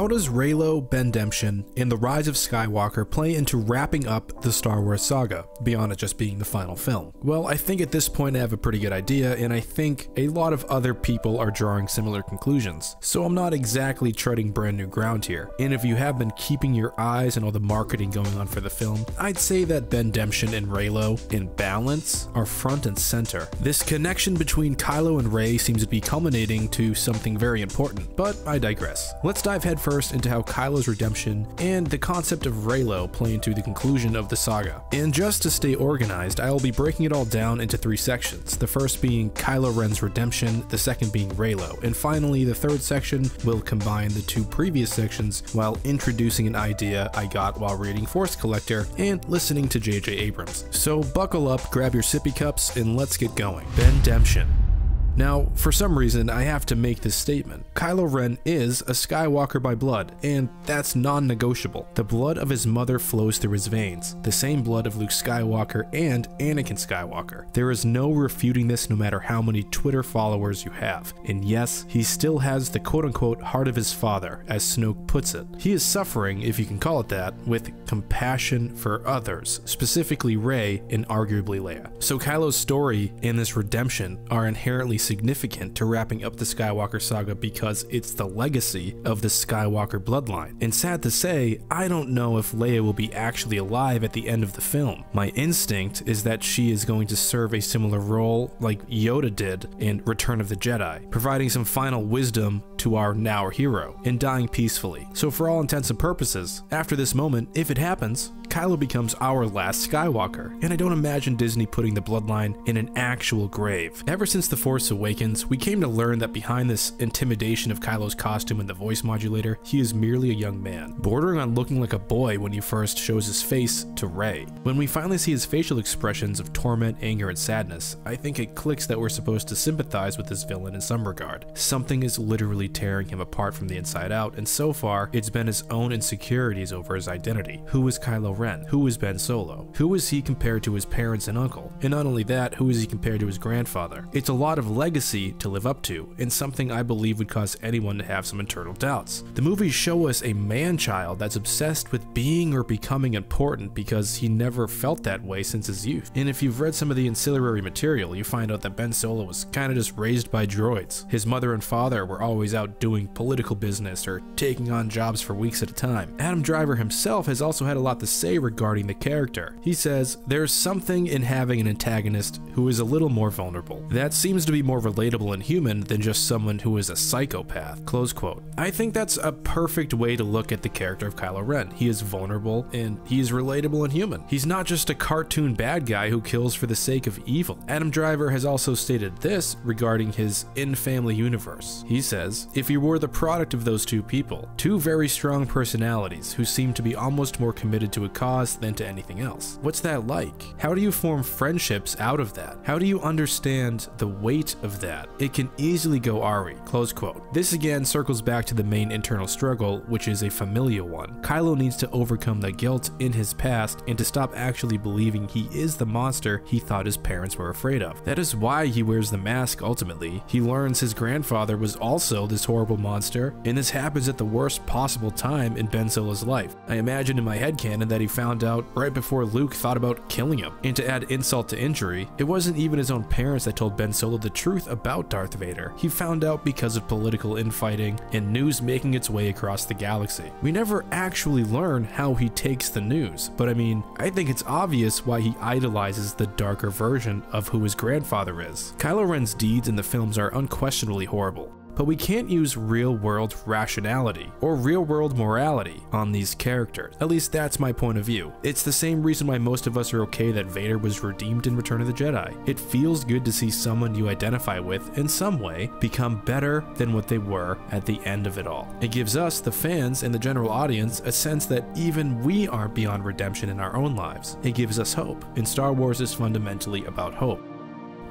how does Reylo, Bendemption, and the Rise of Skywalker play into wrapping up the Star Wars saga, beyond it just being the final film? Well, I think at this point I have a pretty good idea, and I think a lot of other people are drawing similar conclusions, so I'm not exactly treading brand new ground here. And if you have been keeping your eyes on all the marketing going on for the film, I'd say that Bendemption and Reylo, in balance, are front and center. This connection between Kylo and Rey seems to be culminating to something very important, but I digress. Let's dive headfirst into how Kylo's redemption and the concept of Reylo play into the conclusion of the saga. And just to stay organized, I will be breaking it all down into 3 sections, the first being Kylo Ren's redemption, the second being Reylo, and finally the third section will combine the 2 previous sections while introducing an idea I got while reading Force Collector and listening to JJ Abrams. So buckle up, grab your sippy cups, and let's get going. Bendemption. Now, for some reason, I have to make this statement. Kylo Ren is a Skywalker by blood, and that's non-negotiable. The blood of his mother flows through his veins, the same blood of Luke Skywalker and Anakin Skywalker. There is no refuting this no matter how many Twitter followers you have. And yes, he still has the quote-unquote heart of his father, as Snoke puts it. He is suffering, if you can call it that, with compassion for others, specifically Rey and arguably Leia. So Kylo's story and this redemption are inherently significant to wrapping up the Skywalker saga because it's the legacy of the Skywalker bloodline. And sad to say, I don't know if Leia will be actually alive at the end of the film. My instinct is that she is going to serve a similar role like Yoda did in Return of the Jedi, providing some final wisdom to our now hero and dying peacefully. So for all intents and purposes, after this moment, if it happens, Kylo becomes our last Skywalker, and I don't imagine Disney putting the bloodline in an actual grave. Ever since The Force Awakens, we came to learn that behind this intimidation of Kylo's costume and the voice modulator, he is merely a young man, bordering on looking like a boy when he first shows his face to Rey. When we finally see his facial expressions of torment, anger, and sadness, I think it clicks that we're supposed to sympathize with this villain in some regard. Something is literally tearing him apart from the inside out, and so far, it's been his own insecurities over his identity. Who is Kylo Ren? Who is Ben Solo? Who is he compared to his parents and uncle? And not only that, who is he compared to his grandfather? It's a lot of legacy to live up to, and something I believe would cause anyone to have some internal doubts. The movies show us a man-child that's obsessed with being or becoming important because he never felt that way since his youth. And if you've read some of the ancillary material, you find out that Ben Solo was kinda just raised by droids. His mother and father were always out doing political business or taking on jobs for weeks at a time. Adam Driver himself has also had a lot to say regarding the character. He says, "There's something in having an antagonist who is a little more vulnerable. That seems to be more relatable and human than just someone who is a psychopath." Close quote. I think that's a perfect way to look at the character of Kylo Ren. He is vulnerable and he is relatable and human. He's not just a cartoon bad guy who kills for the sake of evil. Adam Driver has also stated this regarding his in-family universe. He says, "If you were the product of those 2 people, 2 very strong personalities who seem to be almost more committed to a cause than to anything else. What's that like? How do you form friendships out of that? How do you understand the weight of that? It can easily go awry." Close quote. This again circles back to the main internal struggle, which is a familial one. Kylo needs to overcome the guilt in his past and to stop actually believing he is the monster he thought his parents were afraid of. That is why he wears the mask ultimately. He learns his grandfather was also this horrible monster, and this happens at the worst possible time in Ben Solo's life. I imagine in my headcanon that he found out right before Luke thought about killing him. And to add insult to injury, it wasn't even his own parents that told Ben Solo the truth about Darth Vader. He found out because of political infighting and news making its way across the galaxy. We never actually learn how he takes the news, but I mean, I think it's obvious why he idolizes the darker version of who his grandfather is. Kylo Ren's deeds in the films are unquestionably horrible, but we can't use real-world rationality or real-world morality on these characters. At least that's my point of view. It's the same reason why most of us are okay that Vader was redeemed in Return of the Jedi. It feels good to see someone you identify with in some way become better than what they were at the end of it all. It gives us, the fans and the general audience, a sense that even we aren't beyond redemption in our own lives. It gives us hope, and Star Wars is fundamentally about hope.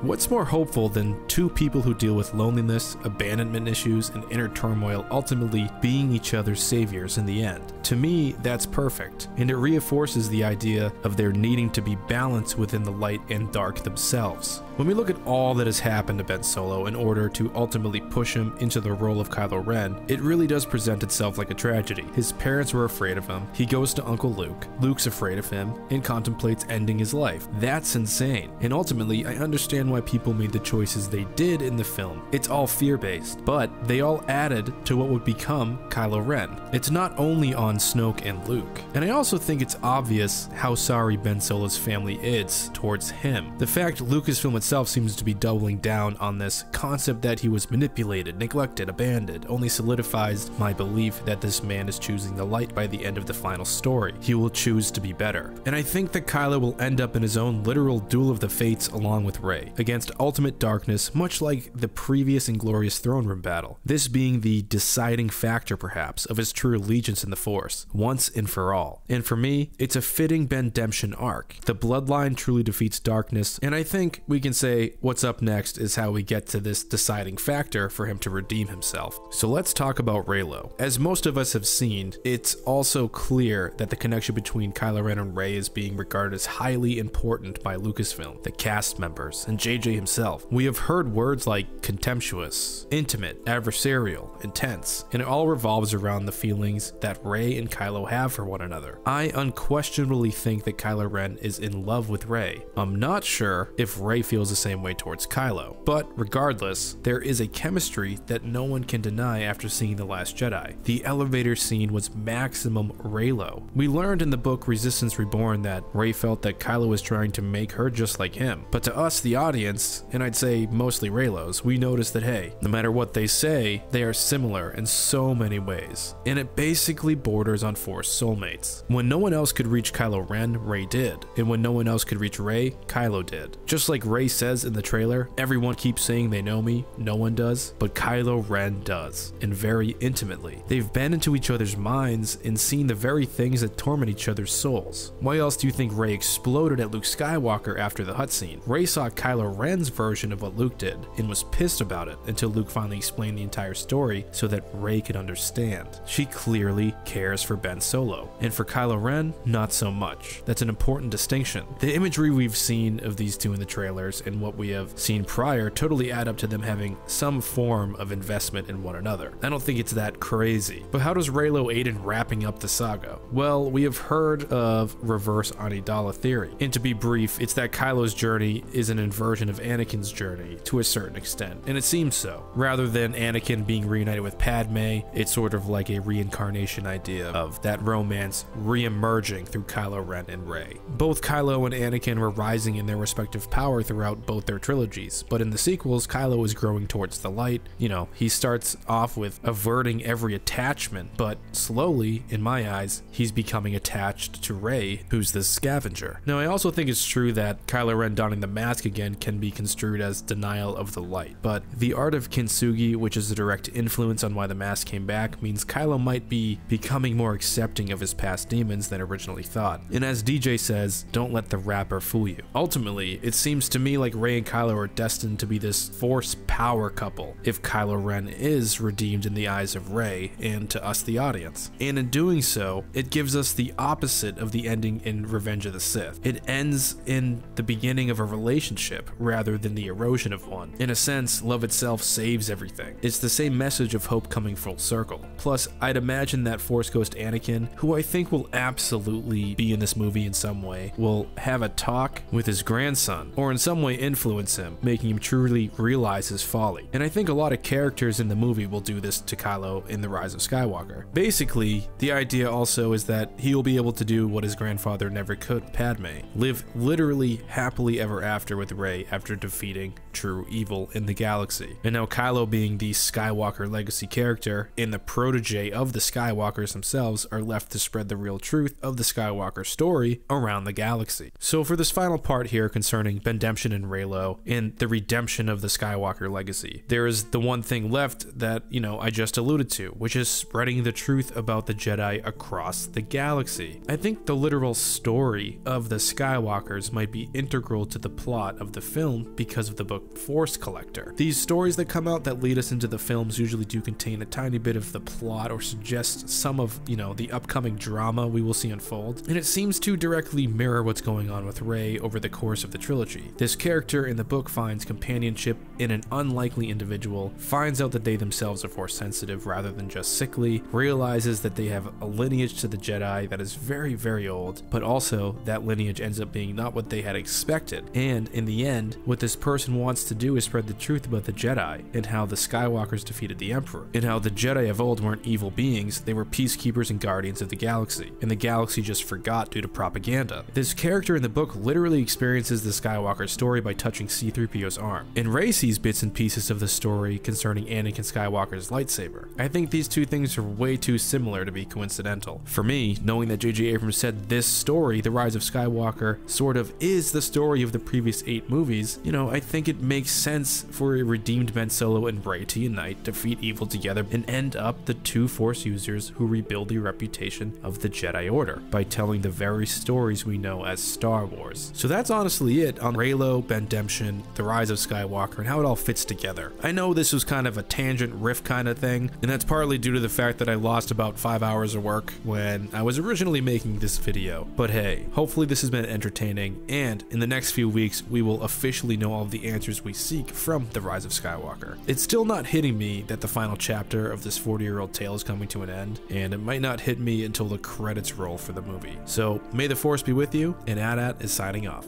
What's more hopeful than two people who deal with loneliness, abandonment issues, and inner turmoil ultimately being each other's saviors in the end? To me, that's perfect, and it reinforces the idea of there needing to be balance within the light and dark themselves. When we look at all that has happened to Ben Solo in order to ultimately push him into the role of Kylo Ren, it really does present itself like a tragedy. His parents were afraid of him, he goes to Uncle Luke, Luke's afraid of him, and contemplates ending his life. That's insane, and ultimately I understand why people made the choices they did in the film. It's all fear-based, but they all added to what would become Kylo Ren. It's not only on Snoke and Luke, and I also think it's obvious how sorry Ben Solo's family is towards him. The fact Lucasfilm itself seems to be doubling down on this concept that he was manipulated, neglected, abandoned only solidifies my belief that this man is choosing the light by the end of the final story. He will choose to be better. And I think that Kylo will end up in his own literal duel of the fates along with Rey, against ultimate darkness, much like the previous Inglorious Throne Room battle. This being the deciding factor, perhaps, of his true allegiance in the Force, once and for all. And for me, it's a fitting Bendemption arc. The bloodline truly defeats darkness, and I think we can say what's up next is how we get to this deciding factor for him to redeem himself. So let's talk about Reylo. As most of us have seen, it's also clear that the connection between Kylo Ren and Rey is being regarded as highly important by Lucasfilm, the cast members, and JJ himself. We have heard words like contemptuous, intimate, adversarial, intense, and it all revolves around the feelings that Rey and Kylo have for one another. I unquestionably think that Kylo Ren is in love with Rey. I'm not sure if Rey feels the same way towards Kylo, but regardless, there is a chemistry that no one can deny after seeing The Last Jedi. The elevator scene was maximum Reylo. We learned in the book Resistance Reborn that Rey felt that Kylo was trying to make her just like him, but to us, the audience, and I'd say mostly Reylos, we notice that hey, no matter what they say, they are similar in so many ways, and it basically borders on Force soulmates. When no one else could reach Kylo Ren, Rey did, and when no one else could reach Rey, Kylo did. Just like Rey says in the trailer, everyone keeps saying they know me, no one does, but Kylo Ren does, and very intimately. They've been into each other's minds and seen the very things that torment each other's souls. Why else do you think Rey exploded at Luke Skywalker after the hut scene? Rey saw Kylo Ren's version of what Luke did and was pissed about it until Luke finally explained the entire story so that Rey could understand. She clearly cares for Ben Solo, and for Kylo Ren, not so much. That's an important distinction. The imagery we've seen of these two in the trailers and what we have seen prior totally add up to them having some form of investment in one another. I don't think it's that crazy. But how does Reylo aid in wrapping up the saga? Well, we have heard of reverse Amidala theory, and to be brief, it's that Kylo's journey is an inversion of Anakin's journey to a certain extent, and it seems so. Rather than Anakin being reunited with Padme, it's sort of like a reincarnation idea of that romance re-emerging through Kylo Ren and Rey. Both Kylo and Anakin were rising in their respective power throughout both their trilogies, but in the sequels, Kylo is growing towards the light. You know, he starts off with averting every attachment, but slowly, in my eyes, he's becoming attached to Rey, who's this scavenger. Now, I also think it's true that Kylo Ren donning the mask again can be construed as denial of the light, but the art of kintsugi, which is a direct influence on why the mask came back, means Kylo might be becoming more accepting of his past demons than originally thought. And as DJ says, don't let the rapper fool you. Ultimately, it seems to me like Rey and Kylo are destined to be this Force power couple if Kylo Ren is redeemed in the eyes of Rey and to us the audience. And in doing so, it gives us the opposite of the ending in Revenge of the Sith. It ends in the beginning of a relationship rather than the erosion of one. In a sense, love itself saves everything. It's the same message of hope coming full circle. Plus, I'd imagine that Force Ghost Anakin, who I think will absolutely be in this movie in some way, will have a talk with his grandson, or in some way influence him, making him truly realize his folly. And I think a lot of characters in the movie will do this to Kylo in The Rise of Skywalker. Basically, the idea also is that he will be able to do what his grandfather never could with Padme, live literally happily ever after with Rey after defeating true evil in the galaxy. And now Kylo, being the Skywalker legacy character and the protege of the Skywalkers themselves, are left to spread the real truth of the Skywalker story around the galaxy. So for this final part here concerning Bendemption and Reylo and the redemption of the Skywalker legacy, there is the one thing left that, you know, I just alluded to, which is spreading the truth about the Jedi across the galaxy. I think the literal story of the Skywalkers might be integral to the plot of the film because of the book Force Collector. These stories that come out that lead us into the films usually do contain a tiny bit of the plot or suggest some of, the upcoming drama we will see unfold, and it seems to directly mirror what's going on with Rey over the course of the trilogy. This character in the book finds companionship in an unlikely individual, finds out that they themselves are Force sensitive rather than just sickly, realizes that they have a lineage to the Jedi that is very, very old, but also that lineage ends up being not what they had expected, and in the end, what this person wants to do is spread the truth about the Jedi, and how the Skywalkers defeated the Emperor, and how the Jedi of old weren't evil beings, they were peacekeepers and guardians of the galaxy, and the galaxy just forgot due to propaganda. This character in the book literally experiences the Skywalker story by touching C-3PO's arm, and Rey sees bits and pieces of the story concerning Anakin Skywalker's lightsaber. I think these two things are way too similar to be coincidental. For me, knowing that JJ Abrams said this story, The Rise of Skywalker, sort of is the story of the previous 8 movies, I think it makes sense for a redeemed Ben Solo and Rey to unite, defeat evil together, and end up the 2 Force users who rebuild the reputation of the Jedi Order by telling the very stories we know as Star Wars. So that's honestly it on Reylo, Bendemption, The Rise of Skywalker, and how it all fits together. I know this was kind of a tangent riff kind of thing, and that's partly due to the fact that I lost about 5 hours of work when I was originally making this video. But hey, hopefully this has been entertaining, and in the next few weeks we will officially know all of the answers we seek from The Rise of Skywalker. It's still not hitting me that the final chapter of this 40-year-old tale is coming to an end, and it might not hit me until the credits roll for the movie. So may the Force be with you, and AT AT is signing off.